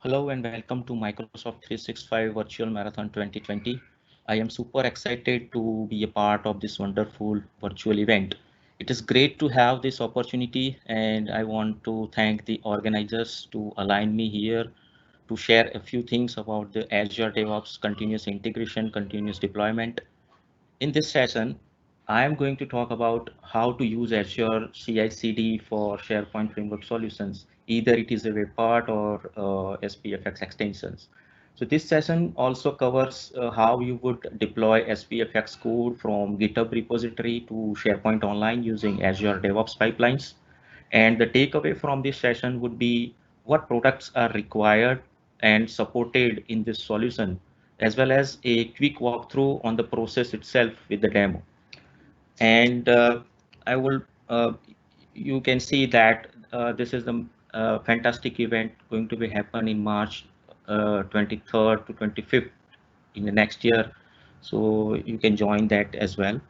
Hello and welcome to Microsoft 365 Virtual Marathon 2020. I am super excited to be a part of this wonderful virtual event. It is great to have this opportunity and I want to thank the organizers to align me here to share a few things about the Azure DevOps continuous integration, continuous deployment. In this session, I am going to talk about how to use Azure CI/CD for SharePoint Framework solutions. Either it is a web part or SPFx extensions. So this session also covers how you would deploy SPFx code from GitHub repository to SharePoint Online using Azure DevOps pipelines. And the takeaway from this session would be what products are required and supported in this solution, as well as a quick walkthrough on the process itself with the demo. And I will, you can see that this is the fantastic event going to be happen in March 23rd to 25th in the next year. So you can join that as well.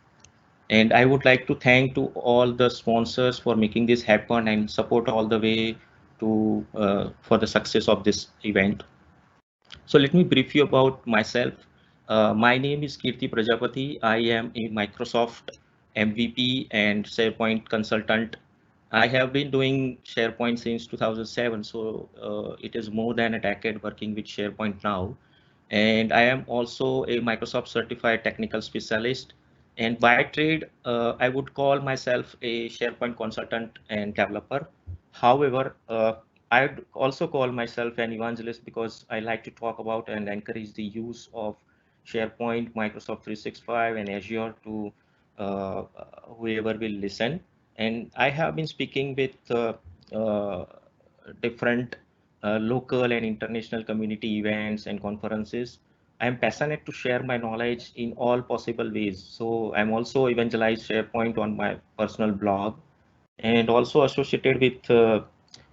And I would like to thank to all the sponsors for making this happen and support all the way to for the success of this event. So let me brief you about myself. My name is Kirti Prajapati. I am a Microsoft MVP and SharePoint consultant. I have been doing SharePoint since 2007, so it is more than a decade working with SharePoint now. And I am also a Microsoft certified technical specialist. And by trade, I would call myself a SharePoint consultant and developer. However, I'd also call myself an evangelist because I like to talk about and encourage the use of SharePoint, Microsoft 365, and Azure to whoever will listen. And I have been speaking with uh, different local and international community events and conferences. I'm passionate to share my knowledge in all possible ways. So I'm also evangelize SharePoint on my personal blog and also associated with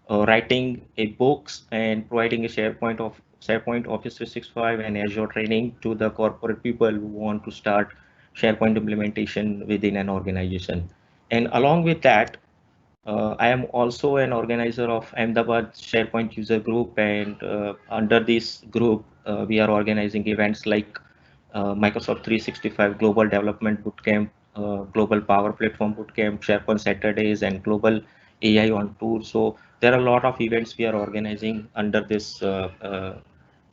writing a books and providing a SharePoint Office 365 and Azure training to the corporate people who want to start SharePoint implementation within an organization. And along with that, I am also an organizer of Ahmedabad SharePoint user group, and under this group, we are organizing events like Microsoft 365 Global Development Bootcamp, Global Power Platform Bootcamp, SharePoint Saturdays, and Global AI on Tour. So there are a lot of events we are organizing under this the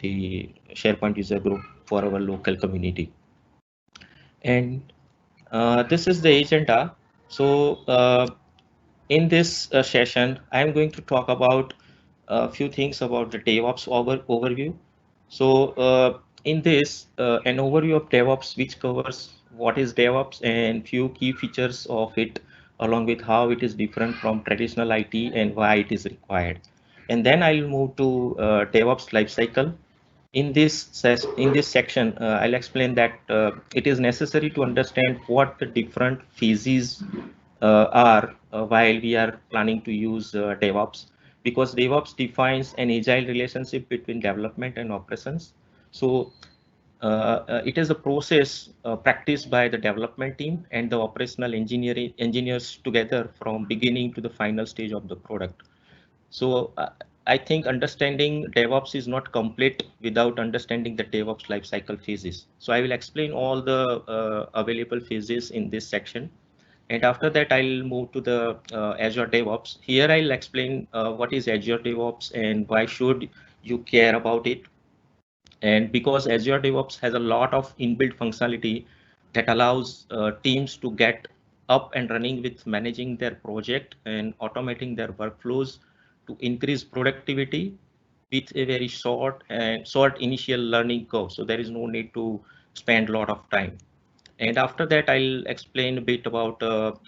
SharePoint user group for our local community. And this is the agenda. So in this session, I'm going to talk about a few things about the DevOps overview. So in this, an overview of DevOps, which covers what is DevOps and few key features of it, along with how it is different from traditional IT and why it is required. And then I'll move to DevOps Lifecycle. In this section, I'll explain that it is necessary to understand what the different phases are while we are planning to use DevOps, because DevOps defines an agile relationship between development and operations. So it is a process practiced by the development team and the operational engineers together from beginning to the final stage of the product. So I think understanding DevOps is not complete without understanding the DevOps lifecycle phases. So I will explain all the available phases in this section. And after that, I'll move to the Azure DevOps. Here I'll explain what is Azure DevOps and why should you care about it. And because Azure DevOps has a lot of inbuilt functionality that allows teams to get up and running with managing their project and automating their workflows to increase productivity with a very short initial learning curve. So there is no need to spend a lot of time. And after that, I'll explain a bit about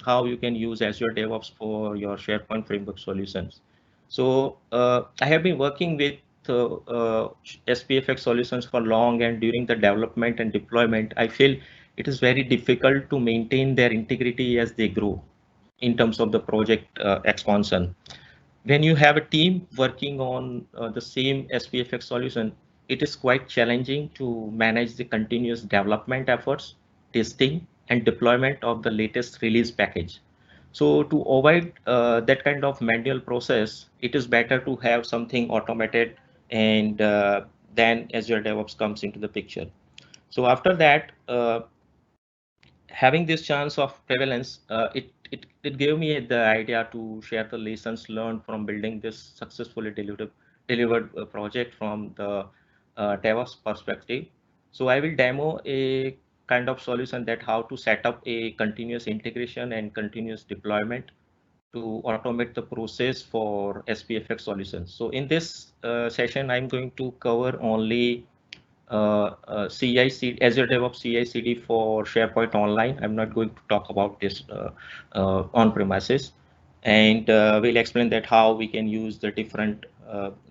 how you can use Azure DevOps for your SharePoint framework solutions. So I have been working with SPFx solutions for long, and during the development and deployment, I feel it is very difficult to maintain their integrity as they grow in terms of the project expansion. When you have a team working on the same SPFX solution, it is quite challenging to manage the continuous development efforts, testing, and deployment of the latest release package. So to avoid that kind of manual process, it is better to have something automated and then Azure DevOps comes into the picture. So after that, having this chance of prevalence, it gave me the idea to share the lessons learned from building this successfully delivered project from the DevOps perspective. So I will demo a kind of solution that how to set up a continuous integration and continuous deployment to automate the process for SPFx solutions. So in this session, I'm going to cover only CI/CD, Azure DevOps CI/CD for SharePoint Online. I'm not going to talk about this on premises, and we'll explain that how we can use the different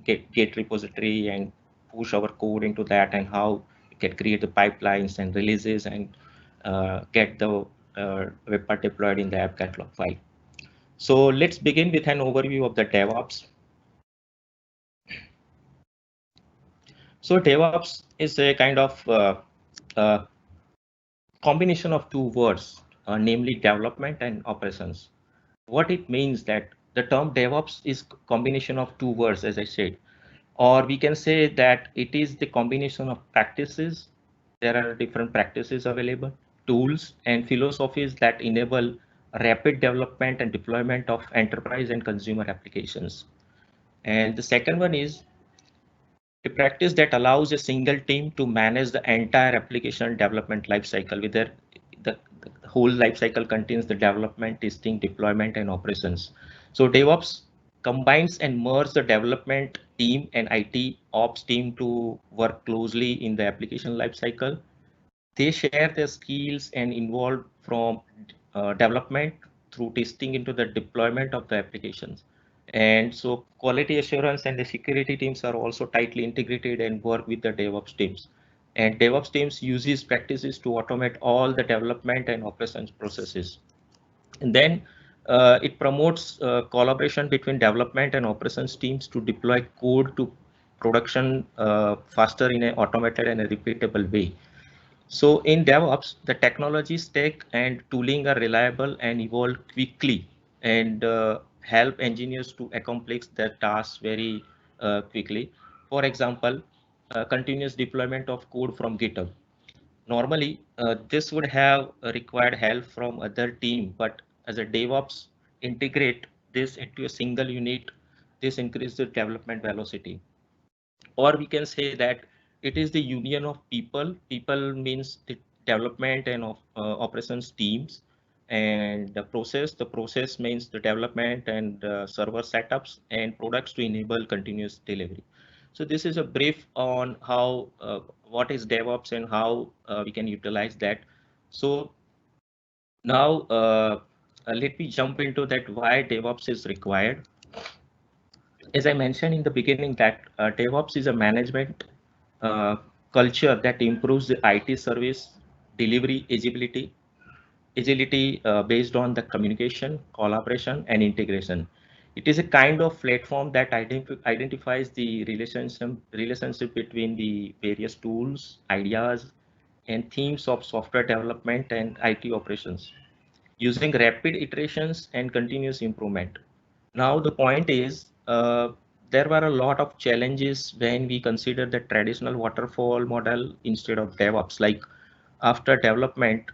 Git repository and push our code into that, and how we can create the pipelines and releases and get the web part deployed in the app catalog file. So let's begin with an overview of the DevOps. So DevOps is a kind of uh, combination of two words, namely development and operations. What it means that the term DevOps is combination of two words, as I said, or we can say that it is the combination of practices. There are different practices available, tools and philosophies that enable rapid development and deployment of enterprise and consumer applications. And the second one is a practice that allows a single team to manage the entire application development lifecycle, whether the whole lifecycle contains the development, testing, deployment, and operations. So DevOps combines and merges the development team and IT ops team to work closely in the application lifecycle. They share their skills and involve from development through testing into the deployment of the applications. And so quality assurance and the security teams are also tightly integrated and work with the DevOps teams. And DevOps teams uses practices to automate all the development and operations processes. And then it promotes collaboration between development and operations teams to deploy code to production faster in an automated and a repeatable way. So in DevOps, the technology stack and tooling are reliable and evolve quickly, and help engineers to accomplish their tasks very quickly. For example, continuous deployment of code from GitHub. Normally, this would have required help from other team, but as a DevOps integrate this into a single unit, this increases the development velocity. Or we can say that it is the union of people means the development and operations teams, and the process means the development and server setups and products to enable continuous delivery. So this is a brief on how what is DevOps and how we can utilize that. So now let me jump into that why DevOps is required. As I mentioned in the beginning, that DevOps is a management culture that improves the IT service delivery agility based on the communication, collaboration, and integration. It is a kind of platform that identifies the relationship between the various tools, ideas, and themes of software development and IT operations, using rapid iterations and continuous improvement. Now the point is, there were a lot of challenges when we consider the traditional waterfall model instead of DevOps. Like after development,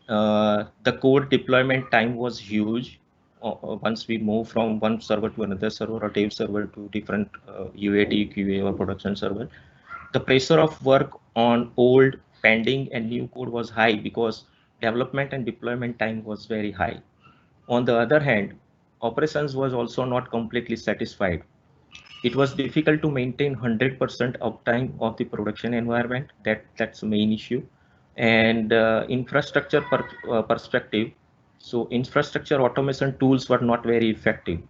the code deployment time was huge. Once we move from one server to another server or dev server to different UAT, QA or production server, the pressure of work on old, pending and new code was high because development and deployment time was very high. On the other hand, operations was also not completely satisfied. It was difficult to maintain 100% uptime of the production environment. That's the main issue. And infrastructure perspective, so infrastructure automation tools were not very effective,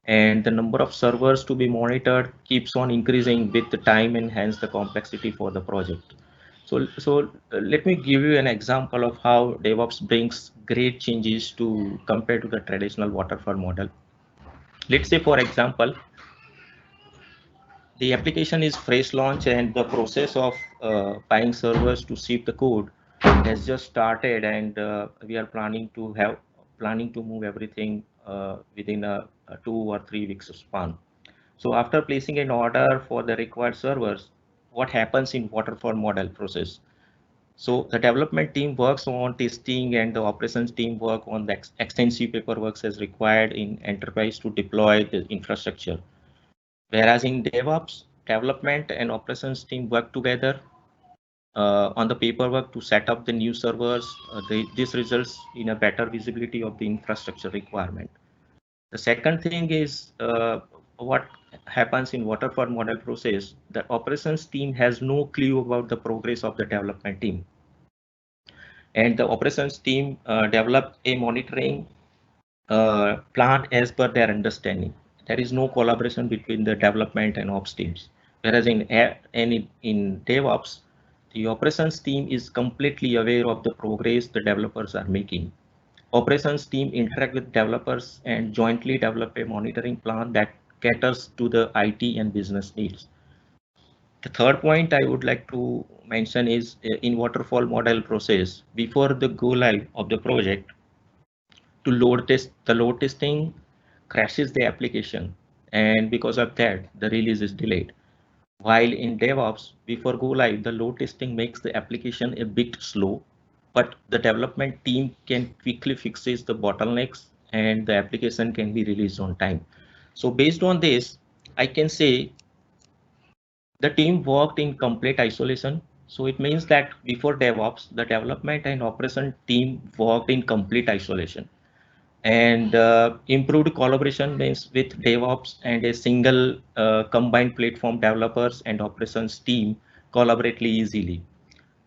and the number of servers to be monitored keeps on increasing with the time and hence the complexity for the project. So let me give you an example of how DevOps brings great changes to compare to the traditional waterfall model. Let's say, for example, the application is fresh launch and the process of buying servers to ship the code has just started, and we are planning to move everything within a 2 or 3 weeks span. So after placing an order for the required servers, what happens in waterfall model process? So the development team works on testing and the operations team work on the extensive paperwork as required in enterprise to deploy the infrastructure. Whereas in DevOps, development and operations team work together on the paperwork to set up the new servers. This results in a better visibility of the infrastructure requirement. The second thing is what happens in waterfall model process. The operations team has no clue about the progress of the development team, and the operations team develop a monitoring plan as per their understanding. There is no collaboration between the development and ops teams. Whereas in DevOps, the operations team is completely aware of the progress the developers are making. Operations team interact with developers and jointly develop a monitoring plan that caters to the IT and business needs. The third point I would like to mention is in waterfall model process, before the go live of the project, to load test, the load testing crashes the application, and because of that, the release is delayed. While in DevOps, before go live, the load testing makes the application a bit slow, but the development team can quickly fixes the bottlenecks and the application can be released on time. So based on this, I can say the team worked in complete isolation. So it means that before DevOps, the development and operation team worked in complete isolation. And improved collaboration means with DevOps and a single combined platform, developers and operations team collaborate easily.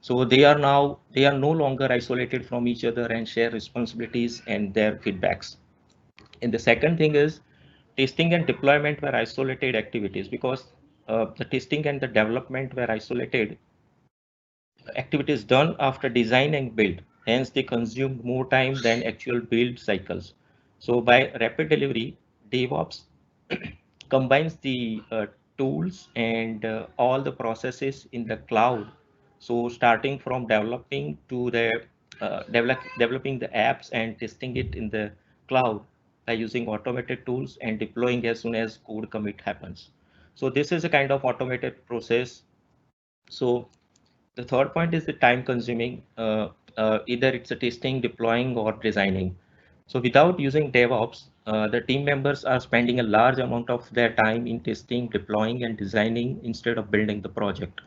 So they are no longer isolated from each other and share responsibilities and their feedbacks. And the second thing is testing and deployment were isolated activities, because the testing and the development were isolated activities done after design and build. Hence, they consume more time than actual build cycles. So by rapid delivery, DevOps combines the tools and all the processes in the cloud. So starting from developing to the developing the apps and testing it in the cloud by using automated tools and deploying as soon as code commit happens. So this is a kind of automated process. So the third point is the time consuming. Either it's a testing, deploying, or designing. So without using DevOps, the team members are spending a large amount of their time in testing, deploying, and designing instead of building the project.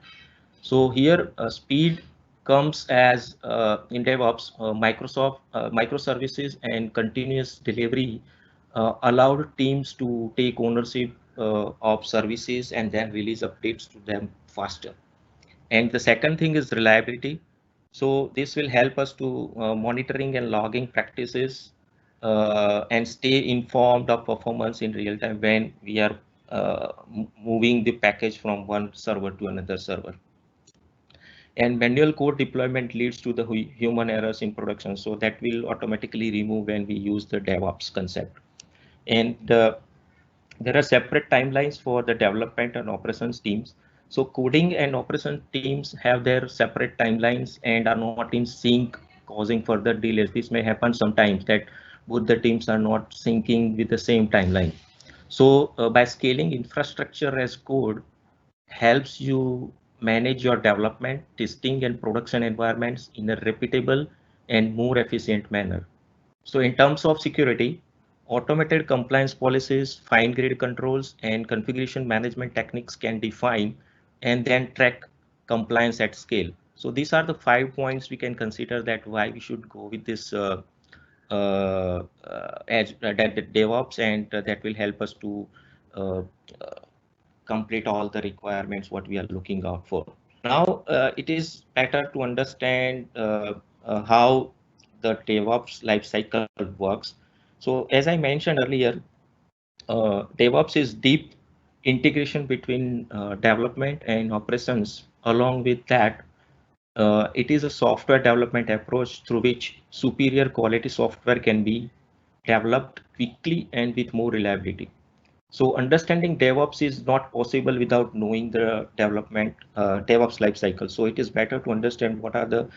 So here, speed comes as in DevOps, microservices and continuous delivery allowed teams to take ownership of services and then release updates to them faster. And the second thing is reliability. So this will help us to monitoring and logging practices and stay informed of performance in real time when we are moving the package from one server to another server. And manual code deployment leads to the human errors in production. So that will automatically remove when we use the DevOps concept. And there are separate timelines for the development and operations teams. So coding and operations teams have their separate timelines and are not in sync, causing further delays. This may happen sometimes that both the teams are not syncing with the same timeline. So by scaling infrastructure as code helps you manage your development, testing, and production environments in a repeatable and more efficient manner. So in terms of security, automated compliance policies, fine-grained controls, and configuration management techniques can define and then track compliance at scale. So these are the 5 points we can consider that why we should go with this that DevOps, and that will help us to uh, complete all the requirements what we are looking out for. Now it is better to understand how the DevOps lifecycle works. So as I mentioned earlier, DevOps is deep integration between development and operations. Along with that, it is a software development approach through which superior quality software can be developed quickly and with more reliability. So understanding DevOps is not possible without knowing the development DevOps lifecycle. So it is better to understand what are the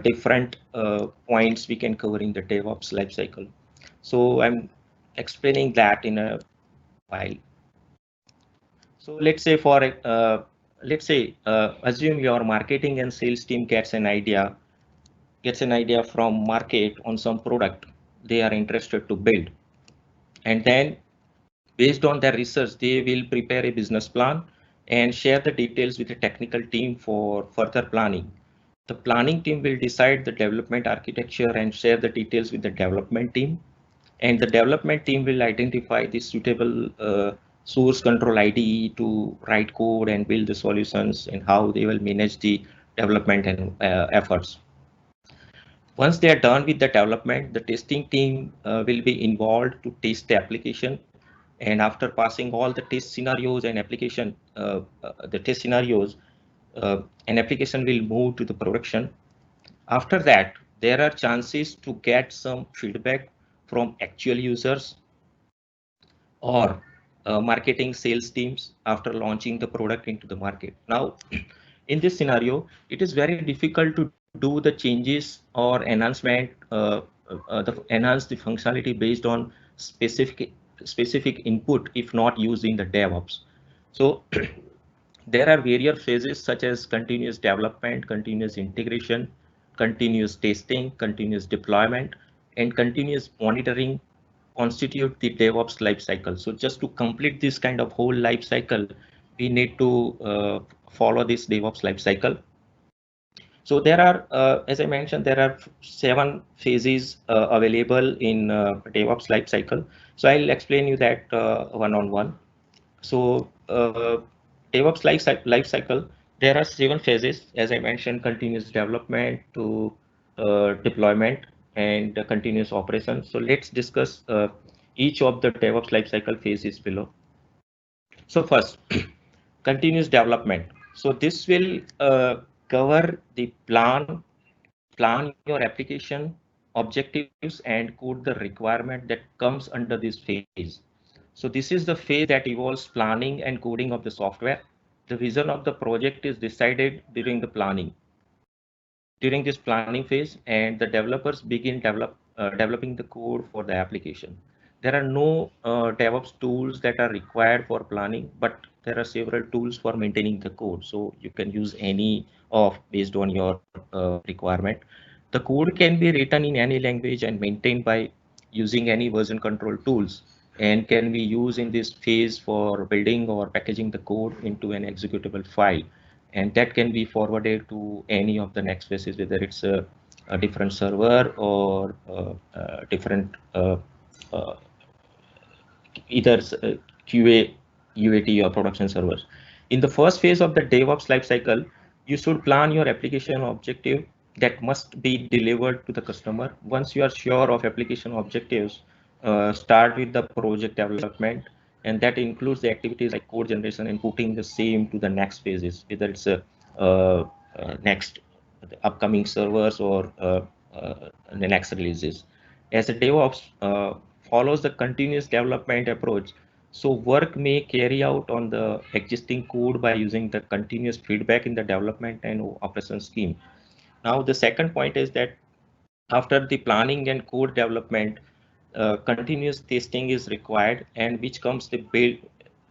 different points we can cover in the DevOps lifecycle. So I'm explaining that in a while. So let's say assume your marketing and sales team gets an idea from market on some product they are interested to build, and then based on their research they will prepare a business plan and share the details with the technical team for further planning. The planning team will decide the development architecture and share the details with the development team, and the development team will identify the suitable source control IDE to write code and build the solutions and how they will manage the development and efforts. Once they are done with the development, the testing team will be involved to test the application. And after passing all the test scenarios and an application will move to the production. After that, there are chances to get some feedback from actual users or marketing sales teams after launching the product into the market. Now, in this scenario, it is very difficult to do the changes or enhance the functionality based on specific input if not using the DevOps. So there are various phases such as continuous development, continuous integration, continuous testing, continuous deployment, and continuous monitoring constitute the DevOps lifecycle. So just to complete this kind of whole lifecycle, we need to follow this DevOps lifecycle. So there are, as I mentioned, there are 7 phases available in DevOps lifecycle. So I'll explain you that one on one. So DevOps lifecycle, there are 7 phases, as I mentioned: continuous development to deployment and continuous operation. So let's discuss each of the DevOps lifecycle phases below. So first, continuous development. So this will cover the plan your application objectives and code the requirement that comes under this phase. So this is the phase that involves planning and coding of the software. The vision of the project is decided during the planning. During this planning phase, and the developers begin developing the code for the application. There are no DevOps tools that are required for planning, but there are several tools for maintaining the code. So you can use any of based on your requirement. The code can be written in any language and maintained by using any version control tools, and can be used in this phase for building or packaging the code into an executable file, and that can be forwarded to any of the next phases, whether it's a different server or different either QA, UAT or production servers. In the first phase of the DevOps lifecycle, you should plan your application objective that must be delivered to the customer. Once you are sure of application objectives, start with the project development, and that includes the activities like code generation and putting the same to the next phases, whether it's next upcoming servers or the next releases. As a DevOps follows the continuous development approach, so work may carry out on the existing code by using the continuous feedback in the development and operations scheme. Now, the second point is that after the planning and code development, continuous testing is required, and which comes the build.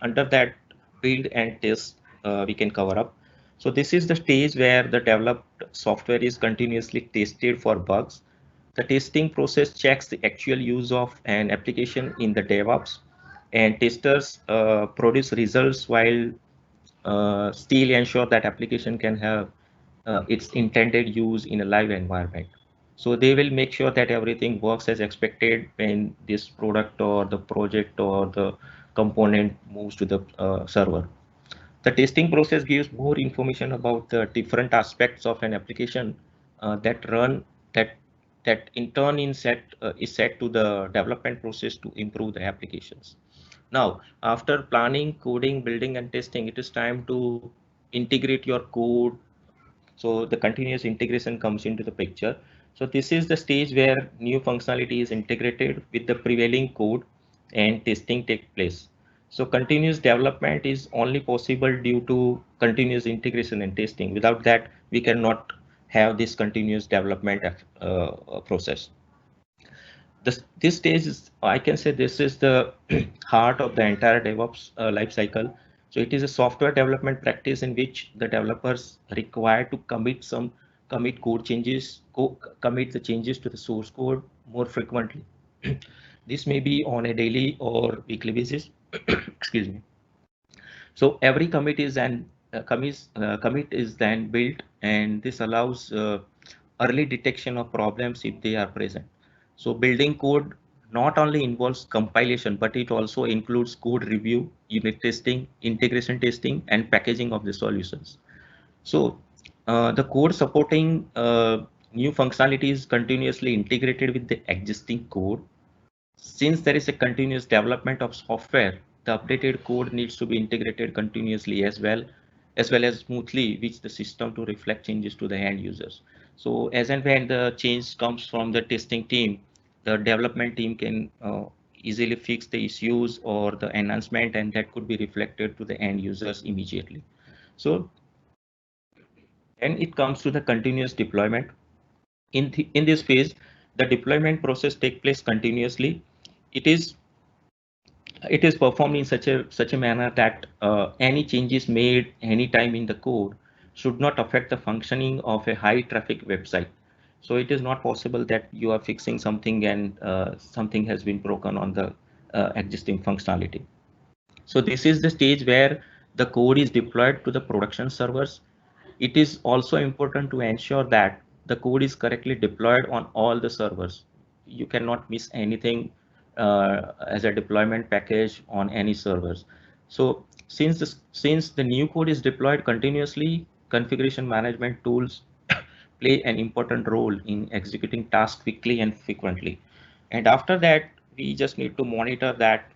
Under that build and test, we can cover up. So this is the stage where the developed software is continuously tested for bugs. The testing process checks the actual use of an application in the DevOps, and testers produce results while still ensure that application can have its intended use in a live environment. So they will make sure that everything works as expected when this product or the project or the component moves to the server. The testing process gives more information about the different aspects of an application that run that in turn is set to the development process to improve the applications. Now, after planning, coding, building, and testing, it is time to integrate your code. So the continuous integration comes into the picture. So this is the stage where new functionality is integrated with the prevailing code and testing takes place. So continuous development is only possible due to continuous integration and testing. Without that, we cannot have this continuous development process. This stage is, I can say, this is the heart of the entire DevOps lifecycle. So it is a software development practice in which the developers require to commit code changes, commit the changes to the source code more frequently. This may be on a daily or weekly basis. Excuse me. So every commit is then built, and this allows early detection of problems if they are present. So building code not only involves compilation, but it also includes code review, unit testing, integration testing, and packaging of the solutions. So the code supporting new functionalities continuously integrated with the existing code. Since there is a continuous development of software, the updated code needs to be integrated continuously as well as smoothly with the system to reflect changes to the end users. So as and when the change comes from the testing team, the development team can easily fix the issues or the enhancement, and that could be reflected to the end users immediately. So and it comes to the continuous deployment. In this phase, the deployment process takes place continuously. It is performed in such a manner that any changes made anytime in the code should not affect the functioning of a high traffic website. So it is not possible that you are fixing something and something has been broken on the existing functionality. So this is the stage where the code is deployed to the production servers. It is also important to ensure that the code is correctly deployed on all the servers. You cannot miss anything as a deployment package on any servers. So since the new code is deployed continuously, configuration management tools play an important role in executing tasks quickly and frequently. And after that, we just need to monitor that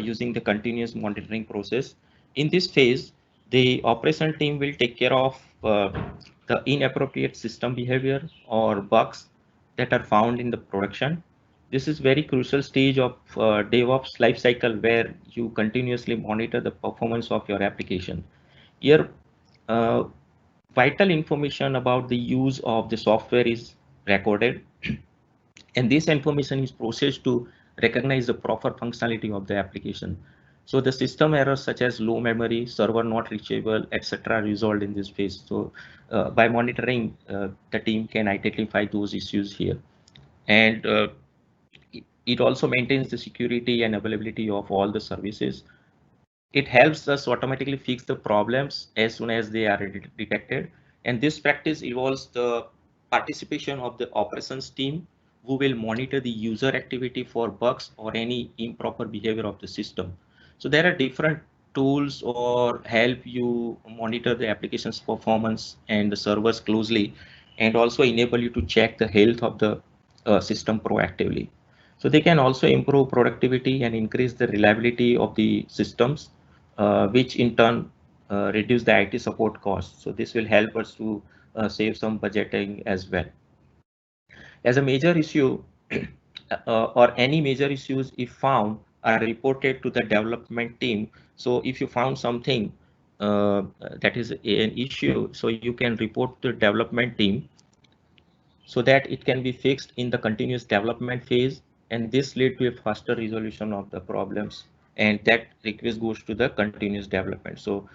using the continuous monitoring process. In this phase, the operation team will take care of the inappropriate system behavior or bugs that are found in the production. This is very crucial stage of DevOps lifecycle where you continuously monitor the performance of your application. Here, uh, vital information about the use of the software is recorded, and this information is processed to recognize the proper functionality of the application. So the system errors such as low memory, server not reachable, etc. resolved in this phase. So by monitoring, the team can identify those issues here. And it also maintains the security and availability of all the services. It helps us automatically fix the problems as soon as they are detected. And this practice involves the participation of the operations team who will monitor the user activity for bugs or any improper behavior of the system. So there are different tools or help you monitor the application's performance and the servers closely, and also enable you to check the health of the system proactively. So they can also improve productivity and increase the reliability of the systems, which in turn reduce the IT support costs. So this will help us to save some budgeting as well. As a major issue or any major issues if found are reported to the development team. So if you found something that is an issue, so you can report to the development team so that it can be fixed in the continuous development phase, and this lead to a faster resolution of the problems, and that request goes to the continuous development. So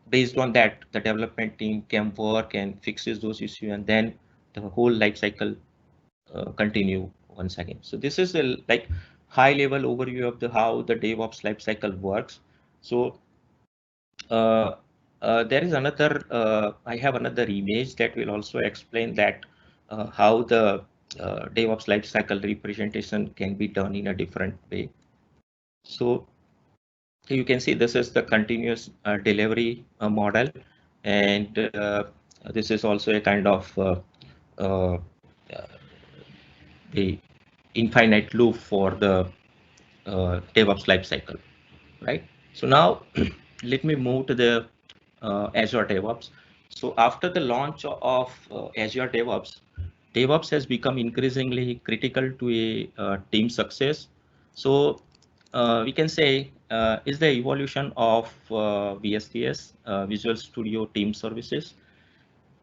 based on that, the development team can work and fixes those issues, and then the whole life cycle continue once again. So this is a like high level overview of the how the DevOps life cycle works. So uh, there is another, I have another image that will also explain that how the DevOps lifecycle representation can be done in a different way. So you can see this is the continuous delivery model, and this is also a kind of uh, the infinite loop for the DevOps lifecycle, right? So now let me move to the Azure DevOps. So after the launch of Azure DevOps, DevOps has become increasingly critical to a team success. So we can say is the evolution of VSTS, Visual Studio Team Services.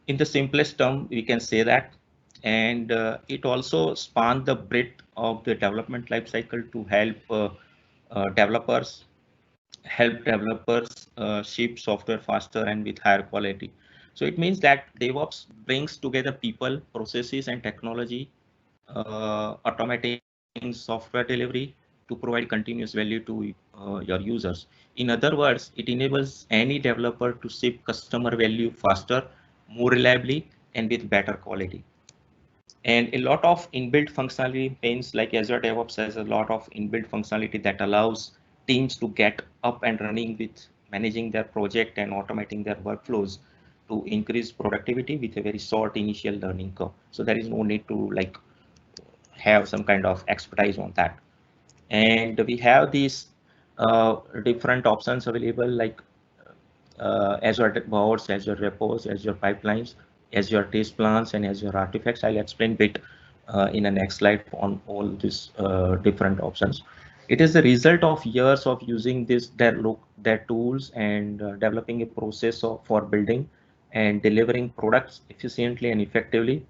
In the simplest term, we can say that. And it also spanned the breadth of the development lifecycle to help developers help developers ship software faster and with higher quality. So it means that DevOps brings together people, processes, and technology, automating software delivery to provide continuous value to your users. In other words, it enables any developer to ship customer value faster, more reliably, and with better quality. And a lot of inbuilt functionality means like Azure DevOps has a lot of inbuilt functionality that allows teams to get up and running with managing their project and automating their workflows to increase productivity with a very short initial learning curve. So there is no need to like have some kind of expertise on that. And we have these different options available like Azure boards, Azure repos, Azure pipelines, Azure test plans, and Azure artifacts. I'll explain a bit in the next slide on all these different options. It is the result of years of using their tools and developing a process for building and delivering products efficiently and effectively.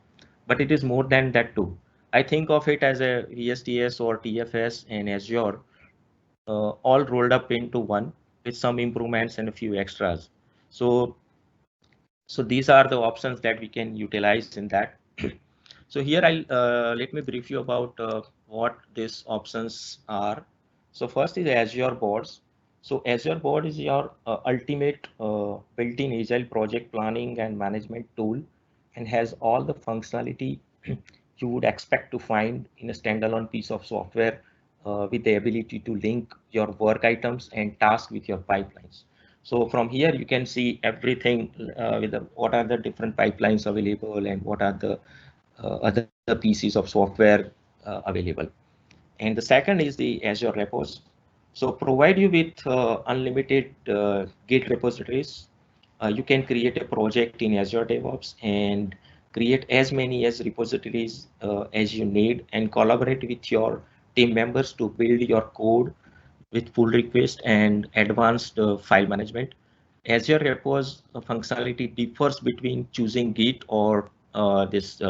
But it is more than that too. I think of it as a VSTS or TFS and Azure all rolled up into one with some improvements and a few extras. So these are the options that we can utilize in that. So here I'll let me brief you about what these options are. So first is Azure boards. So Azure board is your ultimate built-in agile project planning and management tool, and has all the functionality you would expect to find in a standalone piece of software, with the ability to link your work items and tasks with your pipelines. So from here you can see everything with what are the different pipelines available and what are the other pieces of software available. And the second is the Azure repos. So provide you with unlimited Git repositories. You can create a project in Azure DevOps and create as many as repositories as you need, and collaborate with your team members to build your code with pull request and advanced file management. Azure repos functionality differs between choosing Git or this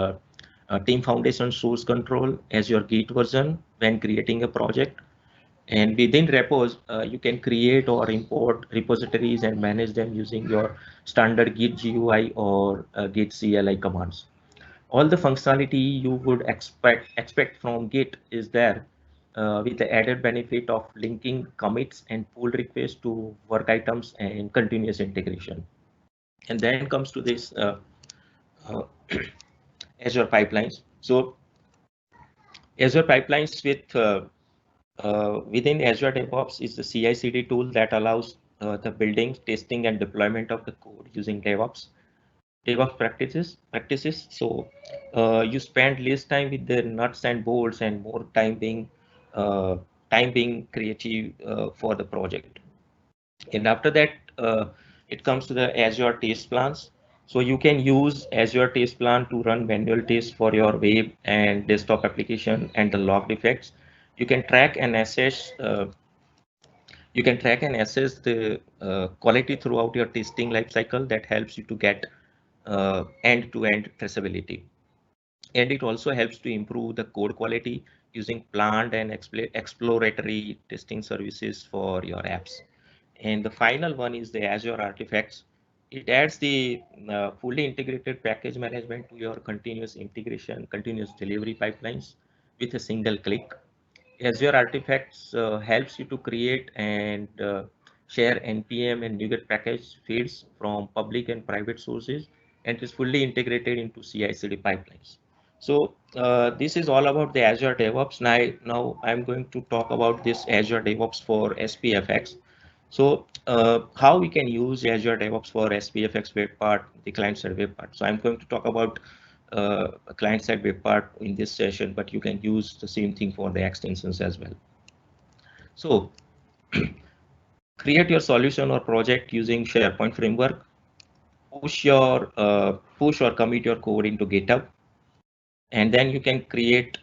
Team Foundation source control as your Git version when creating a project. And within repos, you can create or import repositories and manage them using your standard Git GUI or Git CLI commands. All the functionality you would expect from Git is there, with the added benefit of linking commits and pull requests to work items and continuous integration. And then comes to this uh, Azure pipelines. So Azure pipelines within Azure DevOps is the CI/CD tool that allows the building, testing, and deployment of the code using DevOps practices. So you spend less time with the nuts and bolts and more uh, time being creative for the project. And after that, it comes to the Azure test plans. So you can use Azure test plan to run manual tests for your web and desktop application and the log defects. You can track and assess the quality throughout your testing lifecycle. That helps you to get end-to-end traceability. And it also helps to improve the code quality using planned and exploratory testing services for your apps. And the final one is the Azure Artifacts. It adds the fully integrated package management to your continuous integration, continuous delivery pipelines with a single click. Azure Artifacts helps you to create and share NPM and NuGet package feeds from public and private sources, and is fully integrated into CI/CD pipelines. So this is all about the Azure DevOps. Now I'm going to talk about this Azure DevOps for SPFx. So how we can use Azure DevOps for SPFx web part, the client-side web part. So I'm going to talk about a client-side web part in this session, but you can use the same thing for the extensions as well. So create your solution or project using SharePoint framework. Push or commit your code into GitHub, and then you can create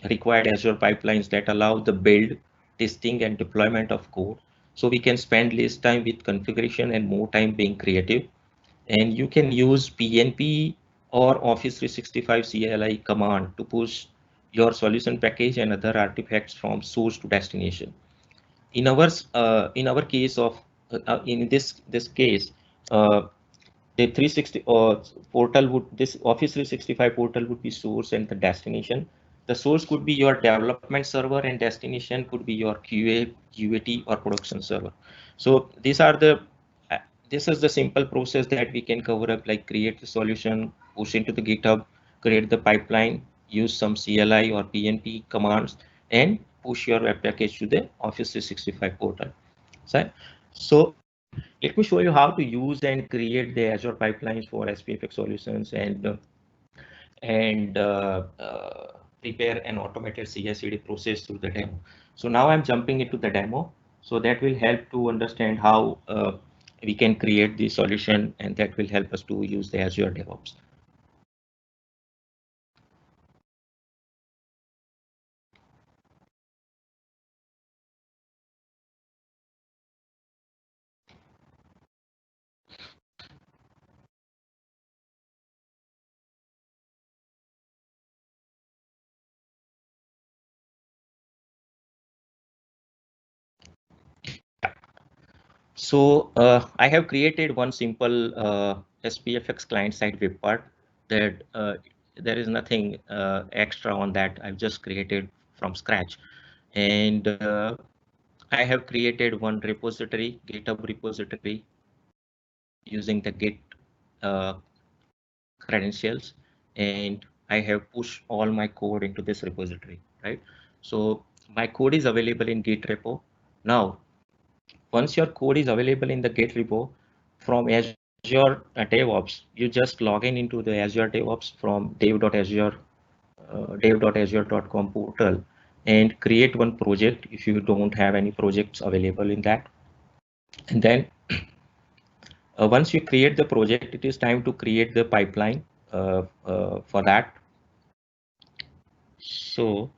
required Azure pipelines that allow the build, testing, and deployment of code. So we can spend less time with configuration and more time being creative. And you can use PNP or Office 365 CLI command to push your solution package and other artifacts from source to destination. in our case of in this case, the 360 portal would, this Office 365 portal would be source and the destination. The source could be your development server and destination could be your QA, UAT or production server. So these are the this is the simple process that we can cover up, like create the solution, push into the GitHub, create the pipeline, use some CLI or PNP commands, and push your web package to the Office 365 portal. So let me show you how to use and create the Azure pipelines for SPFx solutions and prepare an automated CI/CD process through the demo. So now I'm jumping into the demo. So that will help to understand how we can create the solution, and that will help us to use the Azure DevOps. So I have created one simple SPFx client-side web part that there is nothing extra on that. I've just created from scratch, and I have created one repository, GitHub repository, using the Git uh, credentials, and I have pushed all my code into this repository, right? So my code is available in Git repo. Now, once your code is available in the Git repo from Azure DevOps, you just log in into the Azure DevOps from dev.azure.com portal and create one project if you don't have any projects available in that. And then once you create the project, it is time to create the pipeline for that. So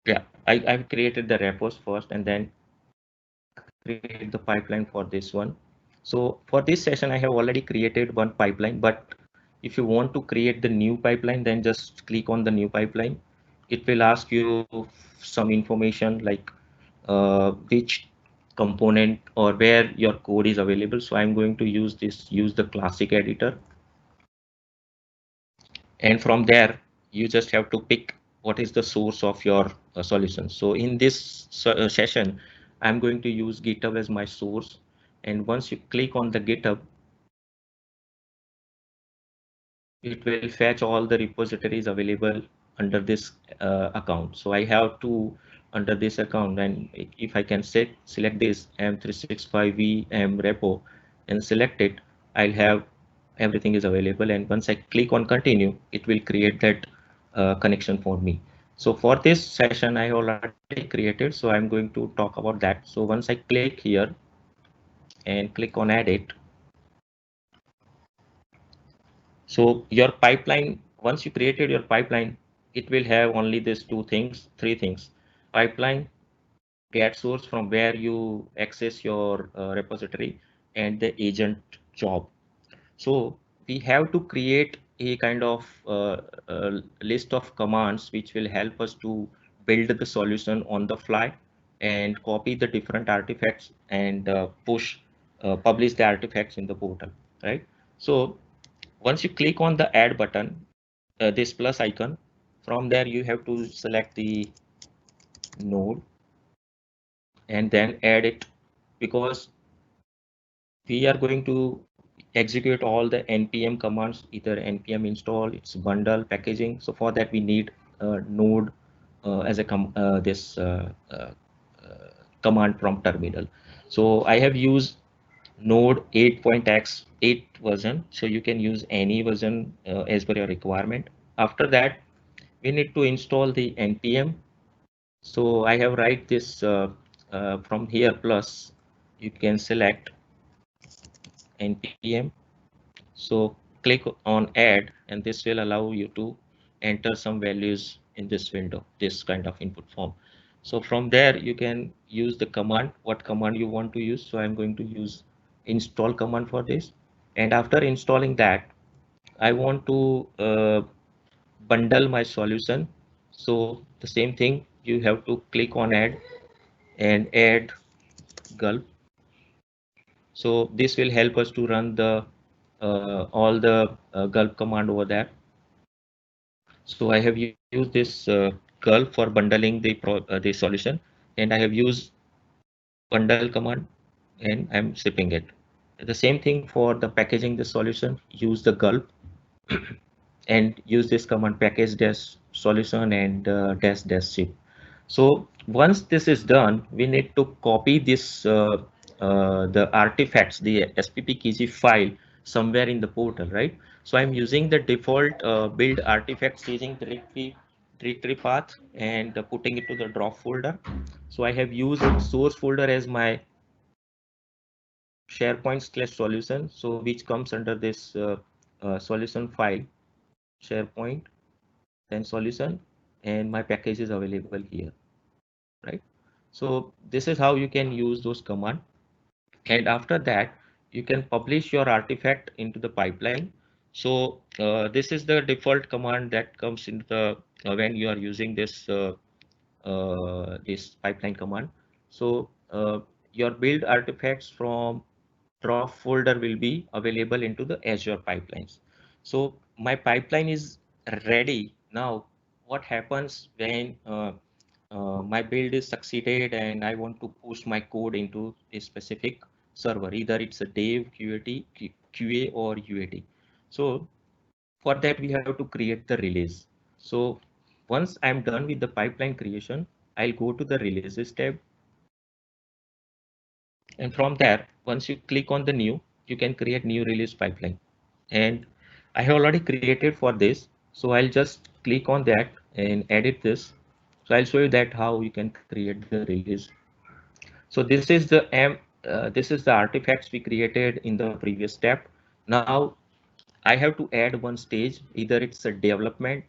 yeah, I've created the repos first and then create the pipeline for this one. So for this session, I have already created one pipeline, but if you want to create the new pipeline, then just click on the new pipeline. It will ask you some information like which component or where your code is available. So I'm going to use the classic editor. And from there, you just have to pick what is the source of your solution. So in this session, I'm going to use GitHub as my source. And once you click on the GitHub, it will fetch all the repositories available under this account. So I have two under this account, and if I can select this M365V M repo and select it, I'll have everything is available. And once I click on continue, it will create that connection for me. So for this session, I already created, so I'm going to talk about that. So once I click here and click on edit, so your pipeline, once you created your pipeline, it will have only these three things: pipeline, get source from where you access your repository, and the agent job. So we have to create a kind of list of commands which will help us to build the solution on the fly and copy the different artifacts and publish the artifacts in the portal, right? So once you click on the add button, this plus icon, from there you have to select the node and then add it, because we are going to execute all the npm commands, either npm install, its bundle, packaging. So for that we need node as a command prompt terminal. So I have used node 8.x 8 version, so you can use any version as per your requirement. After that, we need to install the npm. So I have write this from here plus, you can select npm. So click on add, and this will allow you to enter some values in this window, this kind of input form. So from there you can use the command, what command you want to use. So I'm going to use install command for this. And after installing that, I want to bundle my solution. So the same thing, you have to click on add and add gulp. So this will help us to run the all the gulp command over there. So I have used this gulp for bundling the solution, and I have used bundle command, and I'm shipping it. The same thing for the packaging the solution. Use the gulp and use this command package dash solution and dash dash ship. So once this is done, we need to copy this the artifacts, the SPPKG file somewhere in the portal, right? So I'm using the default build artifacts using directory path and putting it to the drop folder. So I have used source folder as my SharePoint/solution, so which comes under this solution file, SharePoint, then solution, and my package is available here, right? So this is how you can use those commands. And after that, you can publish your artifact into the pipeline. So this is the default command that comes into the when you are using this pipeline command. So your build artifacts from drop folder will be available into the Azure pipelines. So my pipeline is ready now. What happens when my build is succeeded and I want to push my code into a specific server, either it's a dev, QA or UAT. So for that, we have to create the release. So once I'm done with the pipeline creation, I'll go to the releases tab. And from there, once you click on the new, you can create new release pipeline. And I have already created for this. So I'll just click on that and edit this. So I'll show you that how you can create the release. So this is the artifacts we created in the previous step. Now I have to add one stage, either it's a development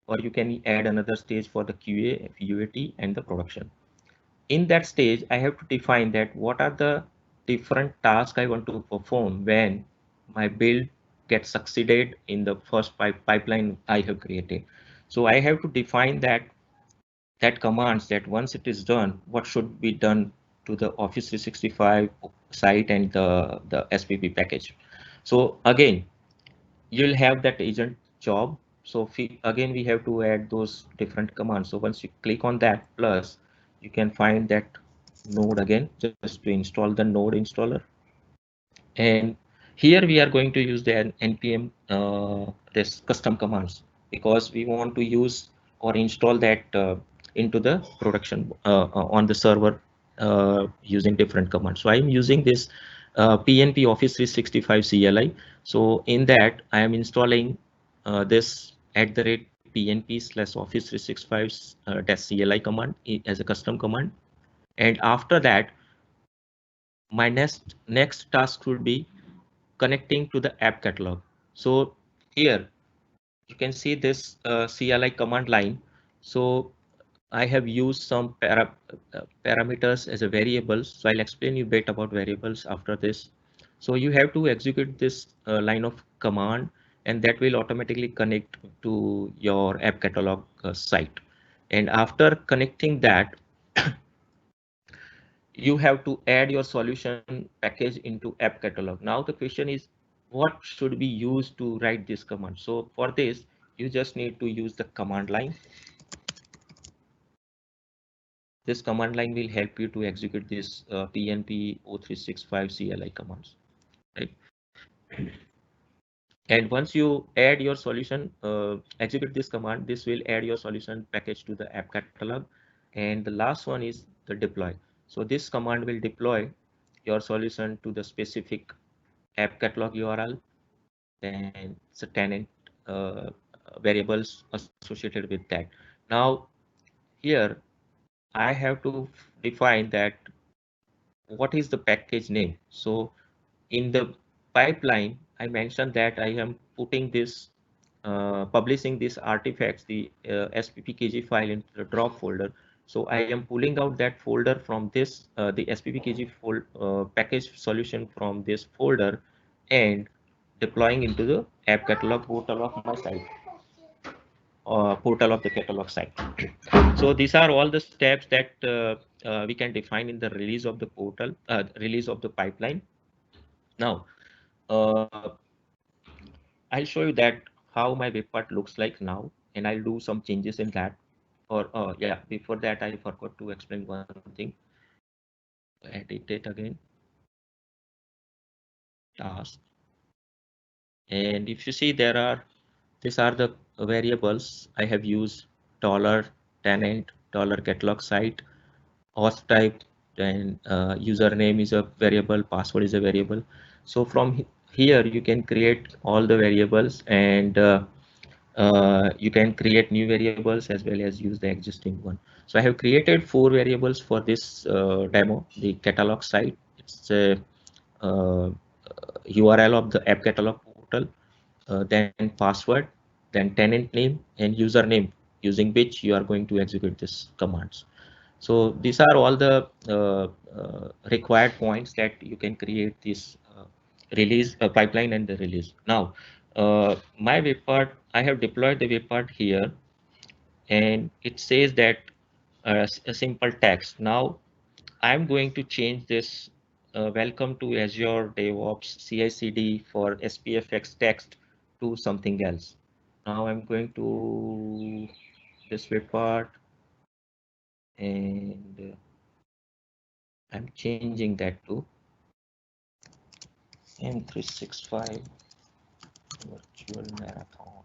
or you can add another stage for the QA, UAT and the production. In that stage, I have to define that what are the different tasks I want to perform when my build gets succeeded in the first pipeline I have created. So I have to define that commands that once it is done, what should be done to the Office 365 site and the SPP package. So again, you'll have that agent job. So again, we have to add those different commands. So once you click on that plus, you can find that node again, just to install the node installer. And here we are going to use the npm this custom commands because we want to use or install that into the production on the server using different commands. So I'm using this PNP Office 365 CLI. So in that I am installing this @PNP/Office 365 -CLI command as a custom command. And after that, my next task would be connecting to the app catalog. So here you can see this CLI command line. So I have used some parameters as a variables. So I'll explain you a bit about variables after this. So you have to execute this line of command and that will automatically connect to your app catalog site. And after connecting that, you have to add your solution package into app catalog. Now the question is, what should be used to write this command? So for this, you just need to use the command line. This command line will help you to execute this PNP O365 CLI commands, right? And once you add your solution, execute this command, this will add your solution package to the app catalog. And the last one is the deploy. So this command will deploy your solution to the specific app catalog URL and it's a tenant variables associated with that. Now here I have to define that what is the package name. So in the pipeline, I mentioned that I am putting this publishing these artifacts, the SPPKG file into the drop folder. So I am pulling out that folder from this, the SPPKG package solution from this folder and deploying into the app catalog portal of my site. portal of the catalog site. So these are all the steps that we can define in the release of the portal, release of the pipeline. Now, I'll show you that how my web part looks like now, and I'll do some changes in that. Or yeah, before that, I forgot to explain one thing. Edit it again. Task. And if you see, these are the variables I have used: dollar tenant, dollar catalog site, host type, then username is a variable, password is a variable. So from here you can create all the variables, and you can create new variables as well as use the existing one. So I have created 4 variables for this demo. The catalog site, it's a URL of the app catalog portal, then password, then tenant name and username, using which you are going to execute this commands. So these are all the required points that you can create this release pipeline and the release. Now, my web part, I have deployed the web part here, and it says that a simple text. Now, I'm going to change this welcome to Azure DevOps CI/CD for SPFx text to something else. Now I'm going to this web part, and I'm changing that to M365 Virtual Marathon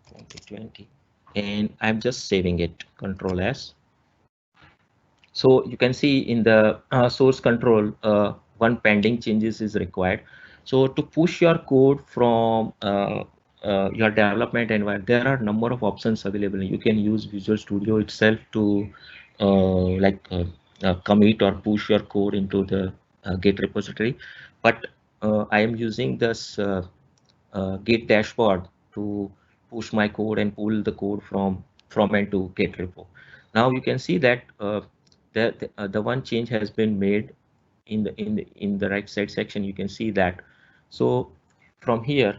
2020, and I'm just saving it, Control S. So you can see in the source control, one pending changes is required. So to push your code from your development environment, there are a number of options available. You can use Visual Studio itself to commit or push your code into the Git repository. But I am using this Git dashboard to push my code and pull the code from and to Git repo. Now you can see that the one change has been made in the right side section. You can see that. So from here,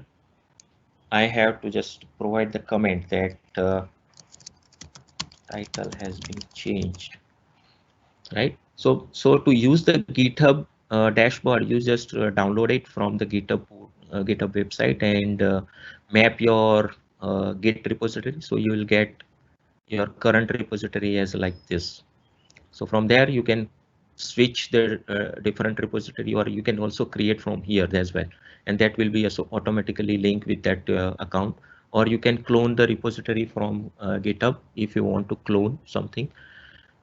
I have to just provide the comment that title has been changed, right? So to use the GitHub dashboard, you just download it from the GitHub website and map your Git repository. So you will get your current repository as like this. So from there you can switch the different repository, or you can also create from here as well, and that will be also automatically linked with that account. Or you can clone the repository from GitHub if you want to clone something.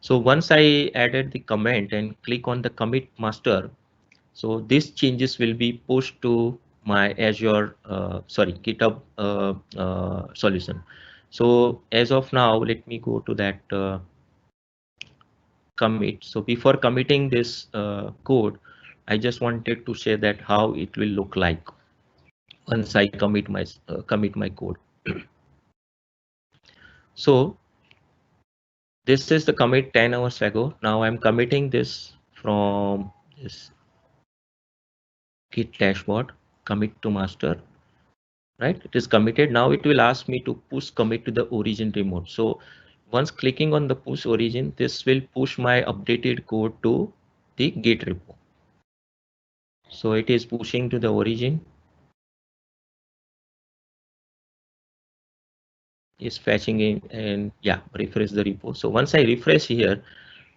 So once I added the comment and click on the commit master, so these changes will be pushed to my Azure, GitHub solution. So as of now, let me go to that commit. So before committing this code, I just wanted to share that how it will look like once I commit my code. So this is the commit 10 hours ago. Now I'm committing this from this Git dashboard, commit to master, right? It is committed. Now it will ask me to push commit to the origin remote. So once clicking on the push origin, this will push my updated code to the Git repo. So it is pushing to the origin, is fetching in, and yeah, refresh the repo. So once I refresh here,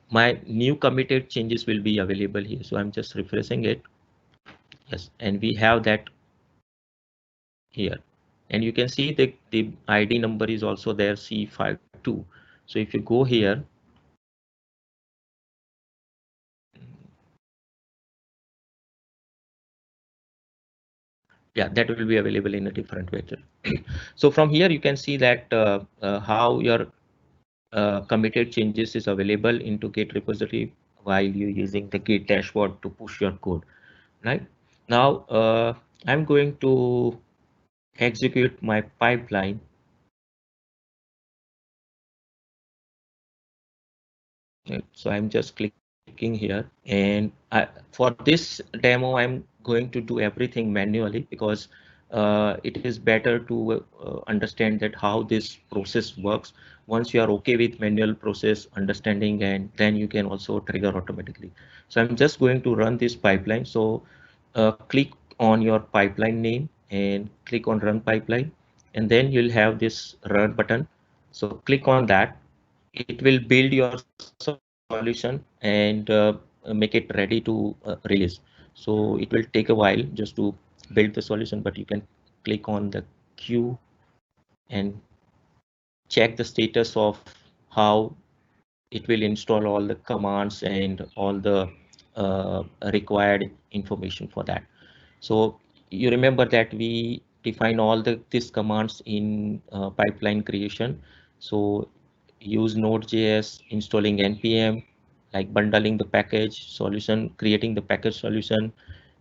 my new committed changes will be available here. So I'm just refreshing it. Yes, and we have that here, and you can see the ID number is also there, C52. So if you go here, yeah, that will be available in a different vector. So from here you can see that how your committed changes is available into Git repository while you're using the Git dashboard to push your code. Right now, I'm going to execute my pipeline. Right? So I'm just clicking here, and for this demo, I'm going to do everything manually because it is better to understand that how this process works. Once you are okay with manual process understanding, and then you can also trigger automatically. So I'm just going to run this pipeline. So click on your pipeline name and click on run pipeline, and then you'll have this run button. So click on that. It will build your solution and make it ready to release. So it will take a while just to build the solution, but you can click on the queue and check the status of how it will install all the commands and all the required information for that. So you remember that we define all these commands in pipeline creation. So use Node.js, installing npm, like bundling the package solution, creating the package solution,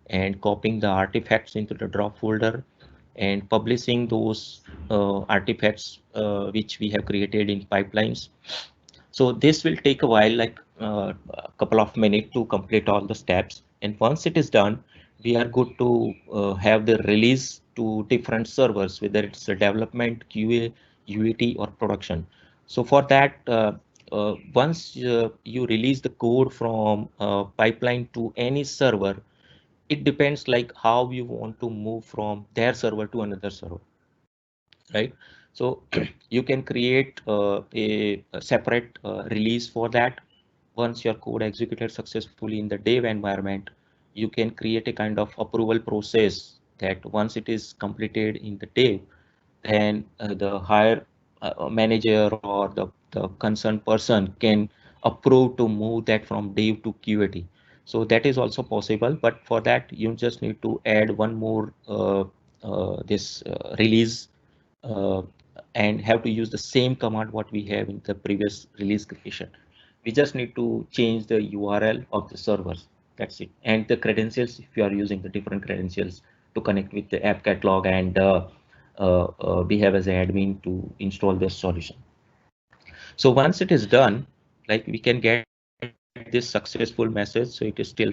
and copying the artifacts into the drop folder, and publishing those artifacts which we have created in pipelines. So this will take a while, like a couple of minutes to complete all the steps. And once it is done, we are good to have the release to different servers, whether it's a development, QA, UAT, or production. So for that, once you release the code from pipeline to any server, it depends like how you want to move from their server to another server, right? So you can create a separate release for that. Once your code executed successfully in the dev environment, you can create a kind of approval process that once it is completed in the dev, then the higher manager or the concerned person can approve to move that from dev to QAT. So that is also possible, but for that you just need to add one more this release uh, and have to use the same command what we have in the previous release creation. We just need to change the URL of the servers. That's it. And the credentials, if you are using the different credentials to connect with the app catalog, and we have as an admin to install this solution. So once it is done, like we can get this successful message. So it is still.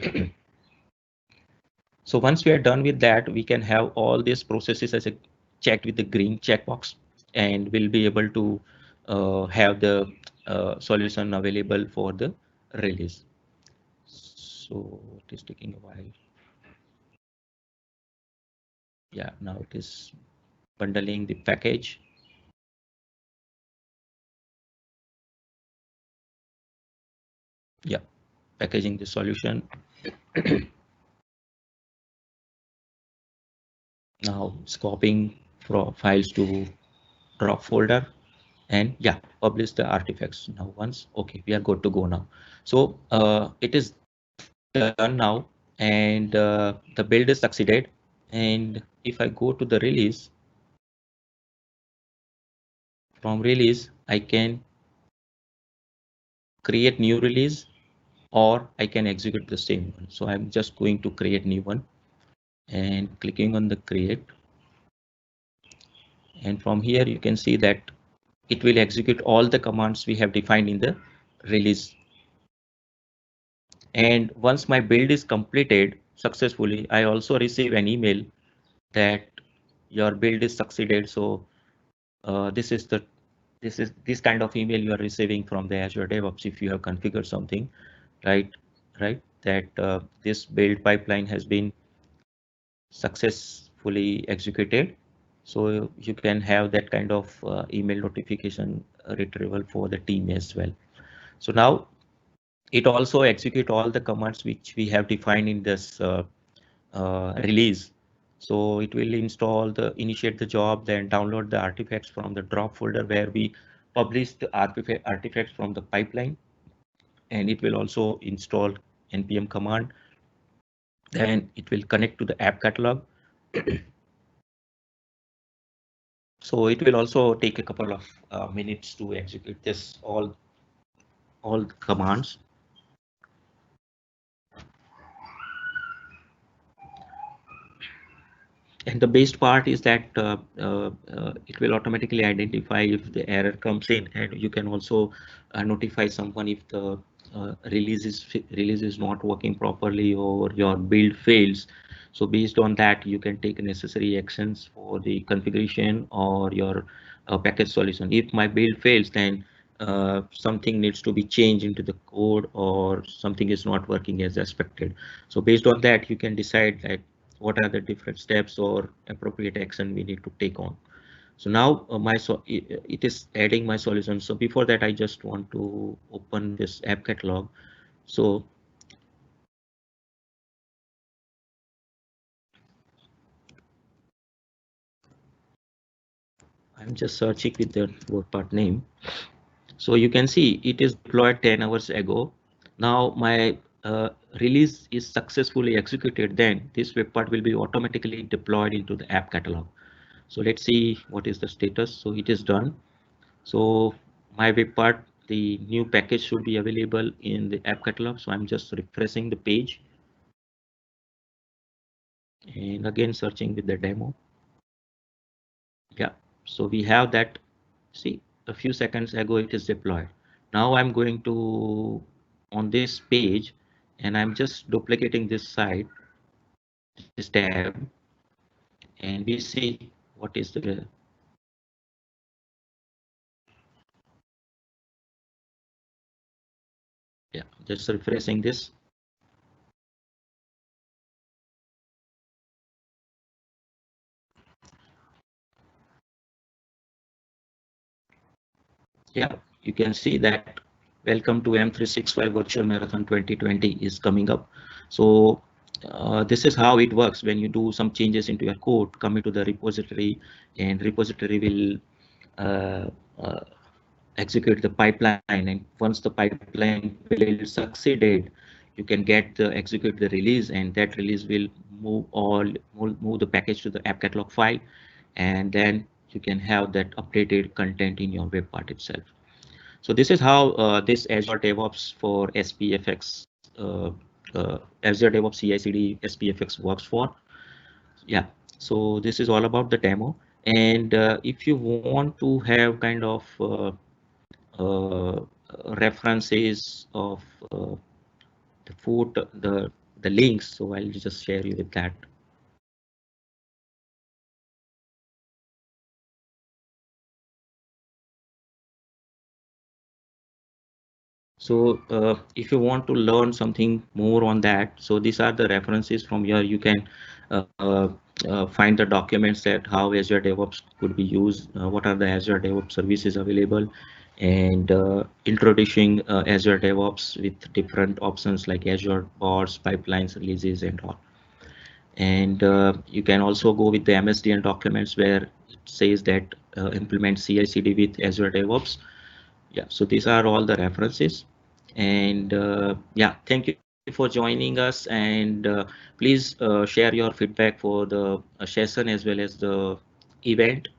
So once we are done with that, we can have all these processes as a checked with the green checkbox, and we'll be able to have the solution available for the release. So it is taking a while. Yeah, now it is bundling the package. Yeah, packaging the solution. Now scoping from files to drop folder, and yeah, publish the artifacts. Now once, okay, we are good to go now. So it is done now, and the build is succeeded. And if I go to the release, from release, I can create new release, or I can execute the same one. So I'm just going to create new one and clicking on the create. And from here, you can see that it will execute all the commands we have defined in the release. And once my build is completed successfully, I also receive an email that your build is succeeded. So this is this kind of email you are receiving from the Azure DevOps if you have configured something, right? That this build pipeline has been successfully executed. So you can have that kind of email notification retrieval for the team as well. So now it also execute all the commands which we have defined in this release. So it will initiate the job, then download the artifacts from the drop folder where we publish the artifacts from the pipeline, and it will also install npm command. Then it will connect to the app catalog. So it will also take a couple of minutes to execute this all commands. And the best part is that it will automatically identify if the error comes in, and you can also notify someone if the release is not working properly or your build fails. So based on that, you can take necessary actions for the configuration or your package solution. If my build fails, then something needs to be changed into the code or something is not working as expected. So based on that, you can decide like what are the different steps or appropriate action we need to take on. So now it is adding my solution. So before that, I just want to open this app catalog. So I'm just searching with the word part name. So you can see it is deployed 10 hours ago. Now my release is successfully executed. Then this web part will be automatically deployed into the app catalog. So let's see what is the status. So it is done. So my web part, the new package should be available in the app catalog. So I'm just refreshing the page and again searching with the demo. Yeah, so we have that. See, a few seconds ago it is deployed. Now I'm going to on this page and I'm just duplicating this site, this tab, and we see what is the, yeah, just refreshing this. Yeah, you can see that welcome to M365 Virtual Marathon 2020 is coming up. So this is how it works when you do some changes into your code, come into the repository, and repository will uh, uh, execute the pipeline, and once the pipeline will succeeded, you can get the execute the release, and that release will move the package to the app catalog file, and then you can have that updated content in your web part itself. So this is how this Azure DevOps for SPFx, Azure DevOps CI/CD SPFx works for. Yeah, so this is all about the demo. And if you want to have kind of uh, references of the food, the links, so I'll just share you with that. So if you want to learn something more on that, so these are the references from here. You can find the documents that how Azure DevOps could be used, what are the Azure DevOps services available, and introducing Azure DevOps with different options like Azure bots, pipelines, releases, and all. And you can also go with the MSDN documents where it says that implement CI/CD with Azure DevOps. Yeah, so these are all the references. And yeah, thank you for joining us, and please share your feedback for the session as well as the event.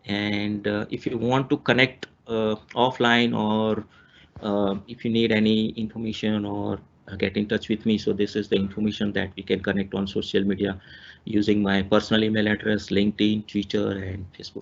And if you want to connect offline, or if you need any information or get in touch with me, so this is the information that we can connect on social media using my personal email address, LinkedIn, Twitter, and Facebook.